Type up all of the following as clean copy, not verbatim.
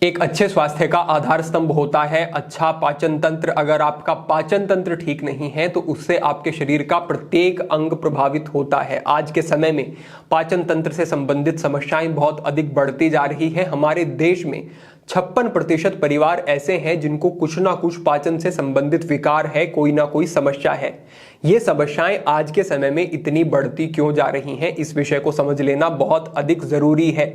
एक अच्छे स्वास्थ्य का आधार स्तंभ होता है अच्छा पाचन तंत्र। अगर आपका पाचन तंत्र ठीक नहीं है तो उससे आपके शरीर का प्रत्येक अंग प्रभावित होता है। आज के समय में पाचन तंत्र से संबंधित समस्याएं बहुत अधिक बढ़ती जा रही है। हमारे देश में 56% परिवार ऐसे हैं जिनको कुछ ना कुछ पाचन से संबंधित विकार है, कोई ना कोई समस्या है। ये समस्याएं आज के समय में इतनी बढ़ती क्यों जा रही हैं, इस विषय को समझ लेना बहुत अधिक जरूरी है।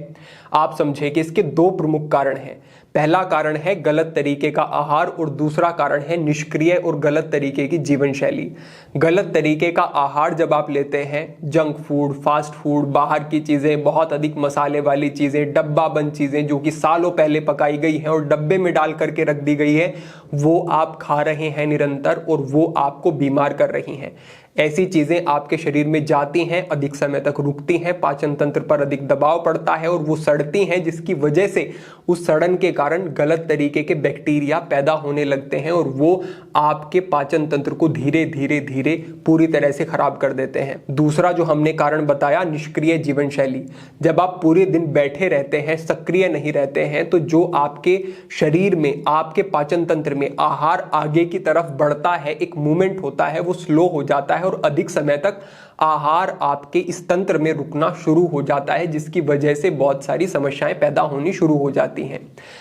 आप समझे कि इसके दो प्रमुख कारण हैं। पहला कारण है गलत तरीके का आहार और दूसरा कारण है निष्क्रिय और गलत तरीके की जीवन शैली। गलत तरीके का आहार जब आप लेते हैं, जंक फूड, फास्ट फूड, बाहर की चीजें, बहुत अधिक मसाले वाली चीजें, डब्बा बंद चीजें जो कि सालों पहले पकाई गई हैं और डब्बे में डाल करके रख दी गई है, वो आप खा रहे हैं निरंतर और वो आपको बीमार कर रही हैं। ऐसी चीजें आपके शरीर में जाती हैं, अधिक समय तक रुकती हैं, पाचन तंत्र पर अधिक दबाव पड़ता है और वो सड़ती हैं, जिसकी वजह से उस सड़न के कारण गलत तरीके के बैक्टीरिया पैदा होने लगते हैं और वो आपके पाचन तंत्र को धीरे धीरे धीरे पूरी तरह से खराब कर देते हैं। दूसरा जो हमने कारण बताया, निष्क्रिय जीवन शैली। जब आप पूरे दिन बैठे रहते हैं, सक्रिय नहीं रहते हैं, तो जो आपके शरीर में, आपके पाचन तंत्र में आहार आगे की तरफ बढ़ता है, एक मूवमेंट होता है, वो स्लो हो जाता है और अधिक समय तक आहार आपके इस तंत्र में रुकना शुरू हो जाता है, जिसकी वजह से बहुत सारी समस्याएं पैदा होनी शुरू हो जाती हैं।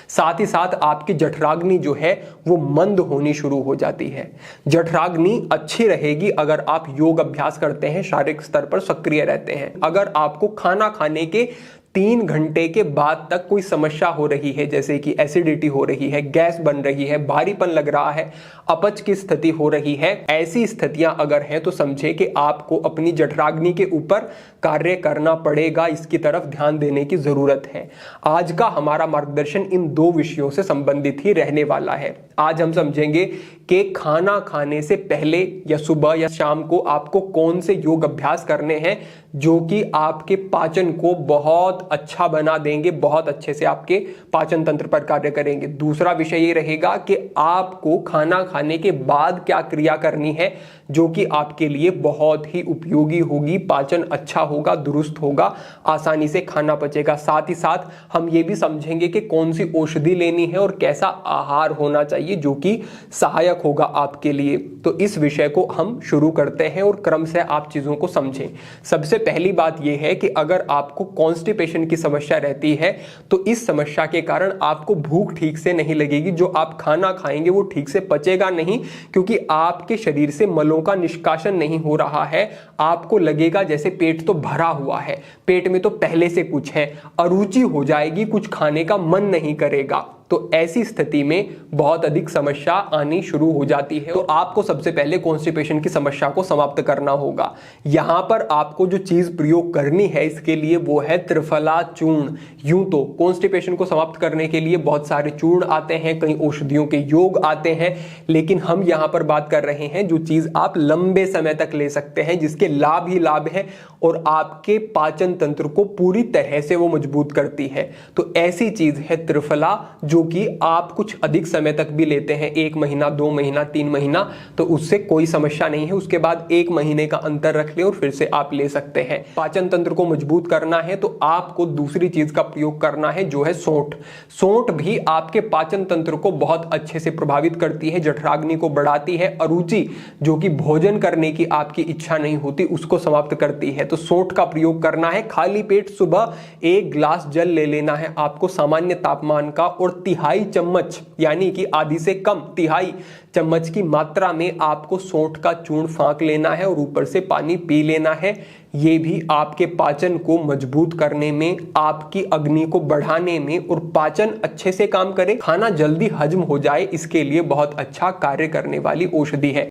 साथ ही साथ आपकी जठराग्नि जो है वो मंद होनी शुरू हो जाती है। जठराग्नि अच्छी रहेगी अगर आप योग अभ्यास करते हैं, शारीरिक स्तर पर सक्रिय रहते हैं। अगर आपको खाना खाने के 3 घंटे के बाद तक कोई समस्या हो रही है, जैसे कि एसिडिटी हो रही है, गैस बन रही है, भारीपन लग रहा है, अपच की स्थिति हो रही है, ऐसी स्थितियां अगर हैं तो समझे कि आपको अपनी जठराग्नि के ऊपर कार्य करना पड़ेगा। इसकी तरफ ध्यान देने की जरूरत है। आज का हमारा मार्गदर्शन इन 2 विषयों से संबंधित ही रहने वाला है। आज हम समझेंगे कि खाना खाने से पहले या सुबह या शाम को आपको कौन से योग अभ्यास करने हैं जो कि आपके पाचन को बहुत अच्छा बना देंगे, बहुत अच्छे से आपके पाचन तंत्र पर कार्य करेंगे। दूसरा विषय ये रहेगा कि आपको खाना खाने के बाद क्या क्रिया करनी है जो कि आपके लिए बहुत ही उपयोगी होगी, पाचन अच्छा होगा, दुरुस्त होगा, आसानी से खाना पचेगा। साथ ही साथ हम ये भी समझेंगे कि कौन सी औषधि लेनी है और कैसा आहार होना चाहिए जो कि सहायक होगा आपके लिए। तो इस विषय को हम शुरू करते हैं और क्रम से आप चीजों को समझें। सबसे पहली बात यह है कि अगर आपको कॉन्स्टिपेशन की समस्या रहती है तो इस समस्या के कारण आपको भूख ठीक से नहीं लगेगी। जो आप खाना खाएंगे वो ठीक से पचेगा नहीं, क्योंकि आपके शरीर से मलों का निष्कासन नहीं हो रहा है। आपको लगेगा जैसे पेट तो भरा हुआ है, पेट में तो पहले से कुछ है, अरुचि हो जाएगी, कुछ खाने का मन नहीं करेगा। तो ऐसी स्थिति में बहुत अधिक समस्या आनी शुरू हो जाती है। तो आपको सबसे पहले कॉन्स्टिपेशन की समस्या को समाप्त करना होगा। यहां पर आपको जो चीज प्रयोग करनी है इसके लिए वो है त्रिफला चूर्ण। यूं तो कॉन्स्टिपेशन को समाप्त करने के लिए बहुत सारे चूर्ण आते हैं, कई औषधियों के योग आते हैं, लेकिन हम यहां पर बात कर रहे हैं जो चीज आप लंबे समय तक ले सकते हैं, जिसके लाभ ही लाभ है और आपके पाचन तंत्र को पूरी तरह से वो मजबूत करती है। तो ऐसी चीज है त्रिफला, जो कि आप कुछ अधिक समय तक भी लेते हैं, 1 महीना, 2 महीना, 3 महीना, तो उससे कोई समस्या नहीं है। उसके बाद 1 महीने का अंतर रख ले और फिर से आप ले सकते हैं। पाचन तंत्र को मजबूत करना है तो आपको दूसरी चीज का प्रयोग करना है जो है सौंठ। सौंठ भी आपके पाचन तंत्र को बहुत अच्छे से प्रभावित करती है, जठराग्नि को बढ़ाती है, अरुचि जो कि भोजन करने की आपकी इच्छा नहीं होती उसको समाप्त करती है। तो सौंठ का प्रयोग करना है। खाली पेट सुबह 1 गिलास जल ले लेना है आपको, सामान्य तापमान का, और 1/3 चम्मच यानी कि आधी से कम 1/3 चम्मच की मात्रा में आपको सौंठ का चूर्ण फांक लेना है और ऊपर से पानी पी लेना है। ये भी आपके पाचन को मजबूत करने में, आपकी अग्नि को बढ़ाने में और पाचन अच्छे से काम करे, खाना जल्दी हजम हो जाए, इसके लिए बहुत अच्छा कार्य करने वाली औषधि है।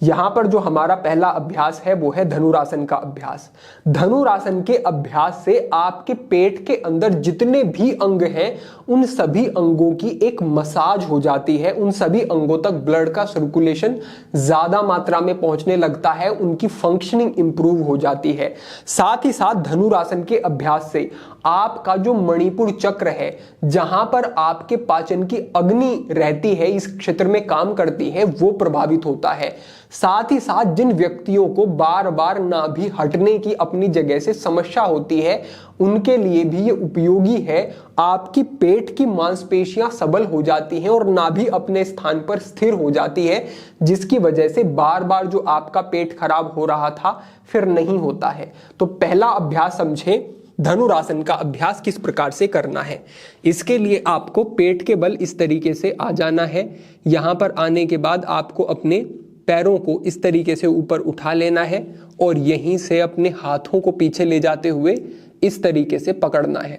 यहां पर जो हमारा पहला अभ्यास है वो है धनुरासन का अभ्यास। धनुरासन के अभ्यास से आपके पेट के अंदर जितने भी अंग हैं उन सभी अंगों की एक मसाज हो जाती है, उन सभी अंगों तक ब्लड का सर्कुलेशन ज्यादा मात्रा में पहुंचने लगता है, उनकी फंक्शनिंग इंप्रूव हो जाती है। साथ ही साथ धनुरासन के अभ्यास से आपका जो मणिपुर चक्र है, जहां पर आपके पाचन की अग्नि रहती है, इस क्षेत्र में काम करती है, वो प्रभावित होता है। साथ ही साथ जिन व्यक्तियों को बार बार नाभि हटने की अपनी जगह से समस्या होती है उनके लिए भी ये उपयोगी है। आपकी पेट की मांसपेशियां सबल हो जाती हैं और नाभि अपने स्थान पर स्थिर हो जाती है, जिसकी वजह से बार बार जो आपका पेट खराब हो रहा था फिर नहीं होता है। तो पहला अभ्यास समझें, धनुरासन का अभ्यास किस प्रकार से करना है। इसके लिए आपको पेट के बल इस तरीके से आ जाना है। यहां पर आने के बाद आपको अपने पैरों को इस तरीके से ऊपर उठा लेना है और यहीं से अपने हाथों को पीछे ले जाते हुए इस तरीके से पकड़ना है।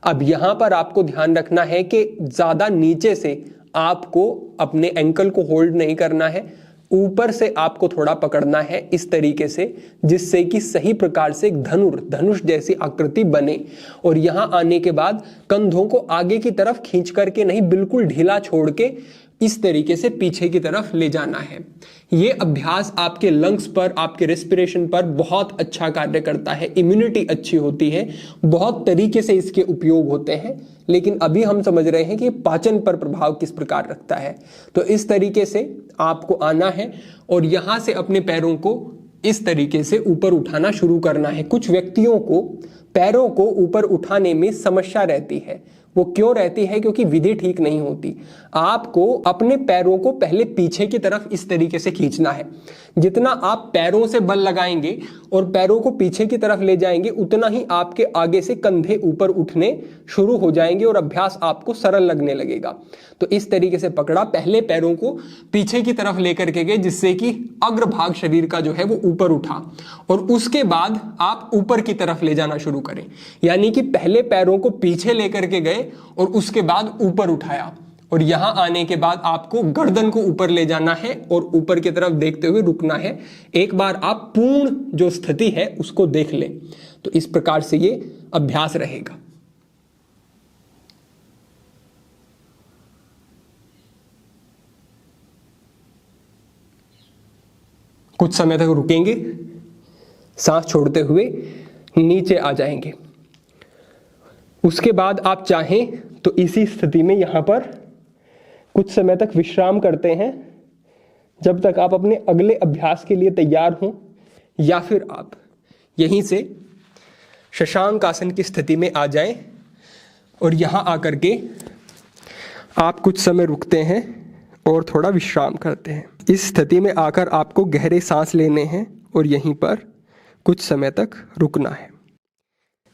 अब यहां पर आपको ध्यान रखना है कि ज्यादा नीचे से आपको अपने एंकल को होल्ड नहीं करना है, ऊपर से आपको थोड़ा पकड़ना है इस तरीके से, जिससे कि सही प्रकार से एक धनुष जैसी आकृति बने। और यहां आने के बाद कंधों को आगे की तरफ खींच करके नहीं, बिल्कुल ढीला छोड़ के इस तरीके से पीछे की तरफ ले जाना है। यह अभ्यास आपके लंग्स पर, आपके रेस्पिरेशन पर बहुत अच्छा कार्य करता है, इम्यूनिटी अच्छी होती है, बहुत तरीके से इसके उपयोग होते हैं। लेकिन अभी हम समझ रहे हैं कि पाचन पर प्रभाव किस प्रकार रखता है। तो इस तरीके से आपको आना है और यहां से अपने पैरों को इस तरीके से ऊपर उठाना शुरू करना है। कुछ व्यक्तियों को पैरों को ऊपर उठाने में समस्या रहती है। वो क्यों रहती है? क्योंकि विधि ठीक नहीं होती। आपको अपने पैरों को पहले पीछे की तरफ इस तरीके से खींचना है। जितना आप पैरों से बल लगाएंगे और पैरों को पीछे की तरफ ले जाएंगे, उतना ही आपके आगे से कंधे ऊपर उठने शुरू हो जाएंगे और अभ्यास आपको सरल लगने लगेगा। तो इस तरीके से पकड़ा, पहले पैरों को पीछे की तरफ लेकर के गए, जिससे कि अग्रभाग शरीर का जो है वो ऊपर उठा, और उसके बाद आप ऊपर की तरफ ले जाना शुरू करें। यानी कि पहले पैरों को पीछे लेकर के गए और उसके बाद ऊपर उठाया, और यहां आने के बाद आपको गर्दन को ऊपर ले जाना है और ऊपर की तरफ देखते हुए रुकना है। एक बार आप पूर्ण जो स्थिति है उसको देख लें। तो इस प्रकार से ये अभ्यास रहेगा। कुछ समय तक रुकेंगे, सांस छोड़ते हुए नीचे आ जाएंगे। उसके बाद आप चाहें तो इसी स्थिति में यहां पर कुछ समय तक विश्राम करते हैं, जब तक आप अपने अगले अभ्यास के लिए तैयार हों, या फिर आप यहीं से शशांक आसन की स्थिति में आ जाएं और यहां आकर के आप कुछ समय रुकते हैं और थोड़ा विश्राम करते हैं। इस स्थिति में आकर आपको गहरे सांस लेने हैं और यहीं पर कुछ समय तक रुकना है।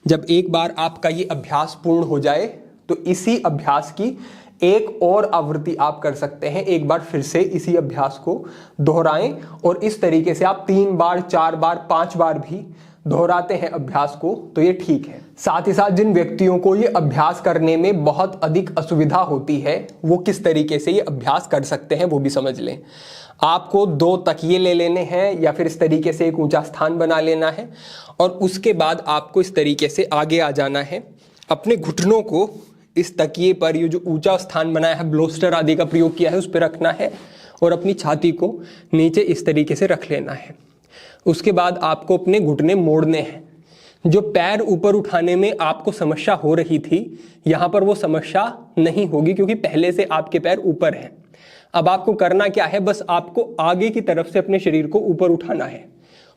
जब एक बार आपका ये अभ्यास पूर्ण हो जाए तो इसी अभ्यास की एक और आवृत्ति आप कर सकते हैं। एक बार फिर से इसी अभ्यास को दोहराएं और इस तरीके से आप 3 बार, 4 बार, 5 बार भी दोहराते हैं अभ्यास को, तो ये ठीक है। साथ ही साथ जिन व्यक्तियों को ये अभ्यास करने में बहुत अधिक असुविधा होती है, वो किस तरीके से ये अभ्यास कर सकते हैं वो भी समझ लें। आपको 2 तकिए ले लेने हैं या फिर इस तरीके से एक ऊंचा स्थान बना लेना है, और उसके बाद आपको इस तरीके से आगे आ जाना है। अपने घुटनों को इस तकिए पर, ये जो ऊंचा स्थान बनाया है, ब्लोस्टर आदि का प्रयोग किया है, उस पर रखना है और अपनी छाती को नीचे इस तरीके से रख लेना है। उसके बाद आपको अपने घुटने मोड़ने हैं। जो पैर ऊपर उठाने में आपको समस्या हो रही थी, यहाँ पर वो समस्या नहीं होगी, क्योंकि पहले से आपके पैर ऊपर हैं। अब आपको करना क्या है, बस आपको आगे की तरफ से अपने शरीर को ऊपर उठाना है।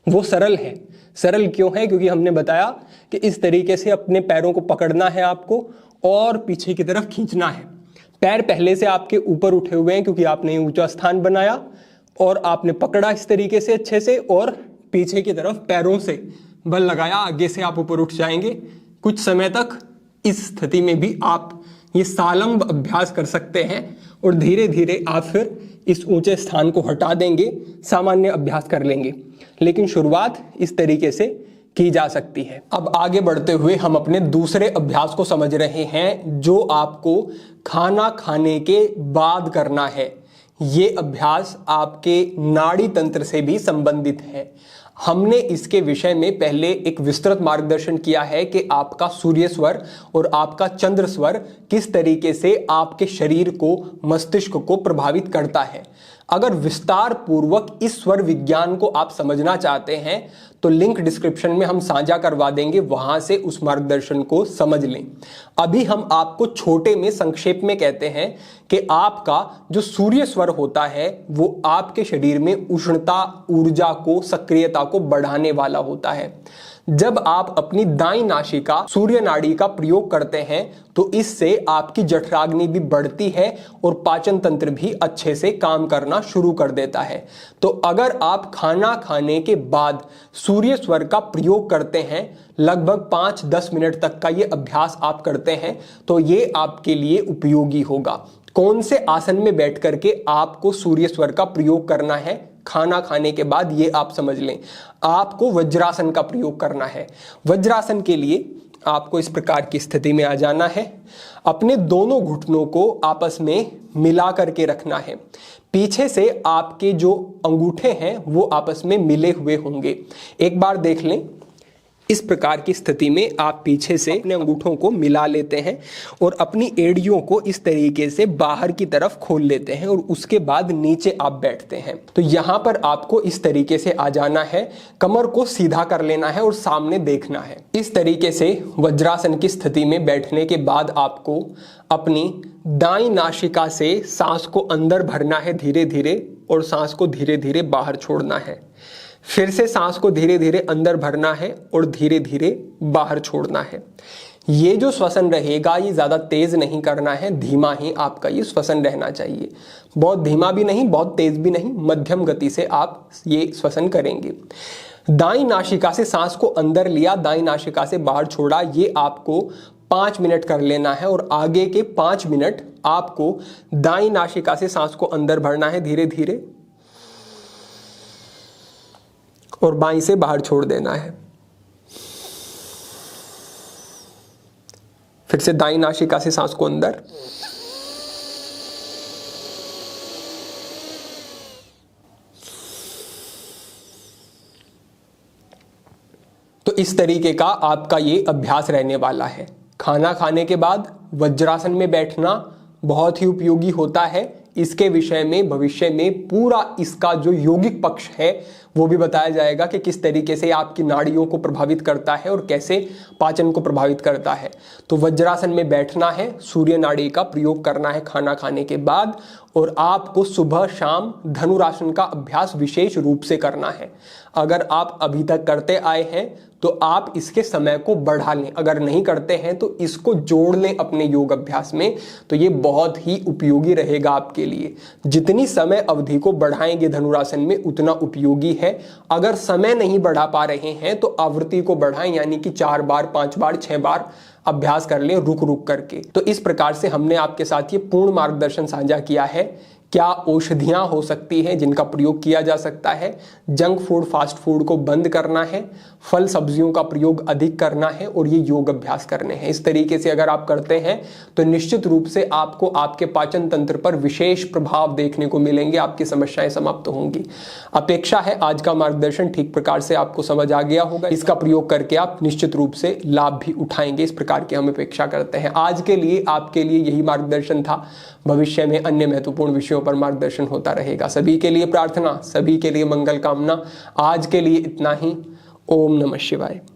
वो सरल है। सरल क्यों है? क्योंकि हमने बताया कि इस तरीके से अपने पैरों को पकड़ना है आपको और पीछे की तरफ खींचना है। पैर पहले से आपके ऊपर उठे हुए हैं, क्योंकि आपने ऊंचा स्थान बनाया और आपने पकड़ा इस तरीके से अच्छे से, और पीछे की तरफ पैरों से बल लगाया, आगे से आप ऊपर उठ जाएंगे। कुछ समय तक इस स्थिति में भी आप ये सालंब अभ्यास कर सकते हैं और धीरे धीरे आप फिर इस ऊंचे स्थान को हटा देंगे, सामान्य अभ्यास कर लेंगे। लेकिन शुरुआत इस तरीके से की जा सकती है। अब आगे बढ़ते हुए हम अपने दूसरे अभ्यास को समझ रहे हैं, जो आपको खाना खाने के बाद करना है। ये अभ्यास आपके नाड़ी तंत्र से भी संबंधित है। हमने इसके विषय में पहले एक विस्तृत मार्गदर्शन किया है कि आपका सूर्य स्वर और आपका चंद्र स्वर किस तरीके से आपके शरीर को, मस्तिष्क को प्रभावित करता है। अगर विस्तार पूर्वक इस स्वर विज्ञान को आप समझना चाहते हैं तो लिंक डिस्क्रिप्शन में हम साझा करवा देंगे, वहां से उस मार्गदर्शन को समझ लें। अभी हम आपको छोटे में संक्षेप में कहते हैं कि आपका जो सूर्य स्वर होता है वो आपके शरीर में उष्णता, ऊर्जा को, सक्रियता को बढ़ाने वाला होता है। जब आप अपनी दाईं नासिका सूर्य नाड़ी का प्रयोग करते हैं तो इससे आपकी जठराग्नि भी बढ़ती है और पाचन तंत्र भी अच्छे से काम करना शुरू कर देता है। तो अगर आप खाना खाने के बाद सूर्य स्वर का प्रयोग करते हैं, लगभग 5-10 मिनट तक का ये अभ्यास आप करते हैं, तो ये आपके लिए उपयोगी होगा। कौन से आसन में बैठ करके आपको सूर्य स्वर का प्रयोग करना है खाना खाने के बाद, ये आप समझ लें। आपको वज्रासन का प्रयोग करना है। वज्रासन के लिए आपको इस प्रकार की स्थिति में आ जाना है। अपने दोनों घुटनों को आपस में मिला करके रखना है। पीछे से आपके जो अंगूठे हैं वो आपस में मिले हुए होंगे। एक बार देख लें, इस प्रकार की स्थिति में आप पीछे से अपने अंगूठों को मिला लेते हैं और अपनी एड़ियों को इस तरीके से बाहर की तरफ खोल लेते हैं और उसके बाद नीचे आप बैठते हैं। तो यहाँ पर आपको इस तरीके से आ जाना है, कमर को सीधा कर लेना है और सामने देखना है। इस तरीके से वज्रासन की स्थिति में बैठने के बाद आपको अपनी दाईं नासिका से सांस को अंदर भरना है धीरे धीरे और सांस को धीरे धीरे बाहर छोड़ना है। फिर से सांस को धीरे धीरे अंदर भरना है और धीरे धीरे बाहर छोड़ना है। ये जो श्वसन रहेगा ये ज्यादा तेज नहीं करना है, धीमा ही आपका ये श्वसन रहना चाहिए। बहुत धीमा भी नहीं, बहुत तेज भी नहीं, मध्यम गति से आप ये श्वसन करेंगे। दाईं नासिका से सांस को अंदर लिया, दाईं नासिका से बाहर छोड़ा, ये आपको 5 मिनट कर लेना है और आगे के 5 मिनट आपको दाईं नासिका से सांस को अंदर भरना है धीरे धीरे और बाईं से बाहर छोड़ देना है। फिर से दाईं नासिका से सांस को अंदर, तो इस तरीके का आपका ये अभ्यास रहने वाला है। खाना खाने के बाद वज्रासन में बैठना बहुत ही उपयोगी होता है। इसके विषय में भविष्य में पूरा इसका जो यौगिक पक्ष है वो भी बताया जाएगा कि किस तरीके से आपकी नाड़ियों को प्रभावित करता है और कैसे पाचन को प्रभावित करता है। तो वज्रासन में बैठना है, सूर्य नाड़ी का प्रयोग करना है खाना खाने के बाद और आपको सुबह शाम धनुरासन का अभ्यास विशेष रूप से करना है। अगर आप अभी तक करते आए हैं तो आप इसके समय को बढ़ा लें, अगर नहीं करते हैं तो इसको जोड़ लें अपने योग अभ्यास में, तो ये बहुत ही उपयोगी रहेगा आपके लिए। जितनी समय अवधि को बढ़ाएंगे धनुरासन में उतना उपयोगी है। अगर समय नहीं बढ़ा पा रहे हैं तो आवृत्ति को बढ़ाएं, यानी कि 4 बार, 5 बार, 6 बार अभ्यास कर लें रुक रुक करके। तो इस प्रकार से हमने आपके साथ ये पूर्ण मार्गदर्शन साझा किया है। क्या औषधियां हो सकती हैं जिनका प्रयोग किया जा सकता है, जंक फूड, फास्ट फूड को बंद करना है, फल सब्जियों का प्रयोग अधिक करना है और ये योग अभ्यास करने हैं। इस तरीके से अगर आप करते हैं तो निश्चित रूप से आपको आपके पाचन तंत्र पर विशेष प्रभाव देखने को मिलेंगे, आपकी समस्याएं समाप्त होंगी। अपेक्षा है आज का मार्गदर्शन ठीक प्रकार से आपको समझ आ गया होगा। इसका प्रयोग करके आप निश्चित रूप से लाभ भी उठाएंगे, इस प्रकार की हम अपेक्षा करते हैं। आज के लिए आपके लिए यही मार्गदर्शन था। भविष्य में अन्य महत्वपूर्ण विषयों पर मार्गदर्शन होता रहेगा। सभी के लिए प्रार्थना, सभी के लिए मंगल कामना। आज के लिए इतना ही। ओम नमः शिवाय।